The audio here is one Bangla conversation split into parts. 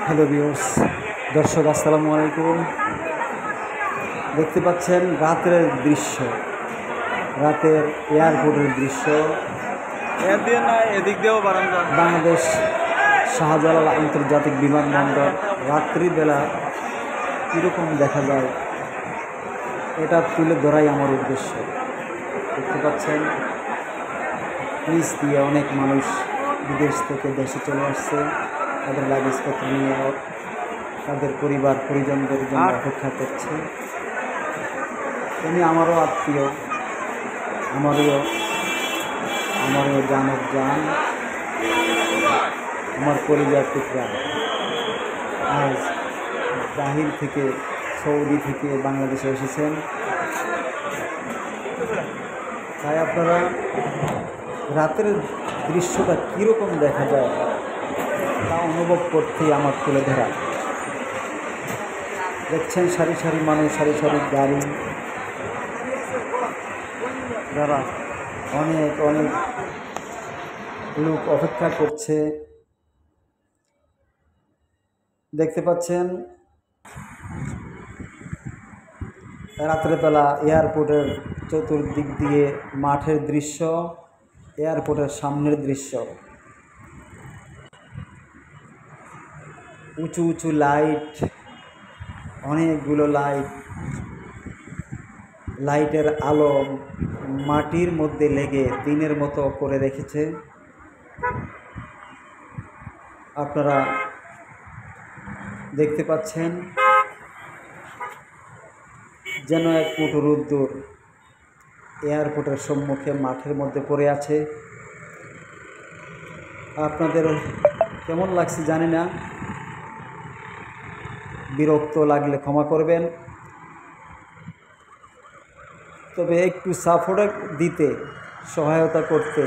হ্যালো ভিউয়ার্স, দর্শক আসসালামু আলাইকুম। দেখতে পাচ্ছেন রাতের দৃশ্য, রাতের এয়ারপোর্টের দৃশ্য। এদিক দিয়েও বারান্দা। বাংলাদেশ শাহজালাল আন্তর্জাতিক বিমানবন্দর রাত্রিবেলা কীরকম দেখা যায় এটা তুলে ধরাই আমার উদ্দেশ্য। দেখতে পাচ্ছেন নিচ দিয়ে অনেক মানুষ বিদেশ থেকে দেশে চলে আসছে, তাদের লাগেজপত্র নিয়ে তাদের পরিবার পরিজনদের জন্য অপেক্ষা করছে। উনি আমারও আত্মীয়, আমারও জান আমার পরিবার টুকরা আজ বাহির থেকে সৌদি থেকে বাংলাদেশে এসেছেন। তাই আপনারা রাতের দৃশ্যটা কীরকম দেখা যায় তা অনুভব করতেই আমার তুলে ধরা। দেখছেন সারি সারি মানুষ, সারি সারি গাড়ি, যারা অনেক অনেক লোক অপেক্ষা করছে। দেখতে পাচ্ছেন রাত্রেবেলা এয়ারপোর্টের চতুর্দিক দিয়ে মাঠের দৃশ্য, এয়ারপোর্টের সামনের দৃশ্য, উঁচু উঁচু লাইট, অনেকগুলো লাইটের আলো মাটির মধ্যে লেগে দিনের মতো করে রেখেছে। আপনারা দেখতে পাচ্ছেন যেন এক ফুট রোদ্দুর এয়ারপোর্টের সম্মুখে মাঠের মধ্যে পড়ে আছে। আপনাদের কেমন লাগছে জানি না, বিরক্ত লাগলে ক্ষমা করবেন। তবে একটু সাপোর্ট দিতে, সহায়তা করতে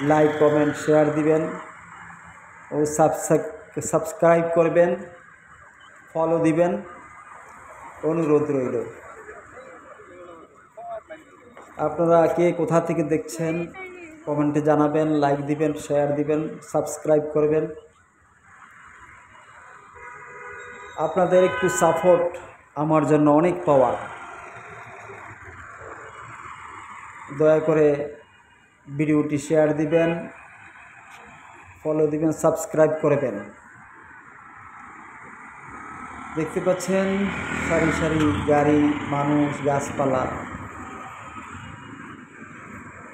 লাইক কমেন্ট শেয়ার দিবেন ও সাবস্ক্রাইব করবেন, ফলো দিবেন, অনুরোধ রইল। আপনারা কে কোথা থেকে দেখছেন কমেন্টে জানাবেন, লাইক দিবেন, শেয়ার দিবেন, সাবস্ক্রাইব করবেন। আপনাদের একটু সাপোর্ট আমার জন্য অনেক পাওয়া। দয়া করে ভিডিওটি শেয়ার দিবেন, ফলো দিবেন, সাবস্ক্রাইব করবেন। দেখতে পাচ্ছেন সারি সারি গাড়ি, মানুষ, গাছপালা,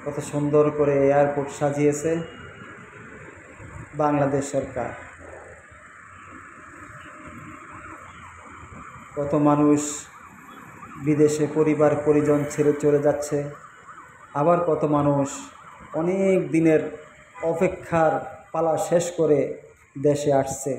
কত সুন্দর করে এয়ারপোর্ট সাজিয়েছে বাংলাদেশ সরকার। কত মানুষ বিদেশে পরিবার পরিজন ছেড়ে চলে যাচ্ছে, আবার কত মানুষ অনেক দিনের অপেক্ষার পালা শেষ করে দেশে আসছে।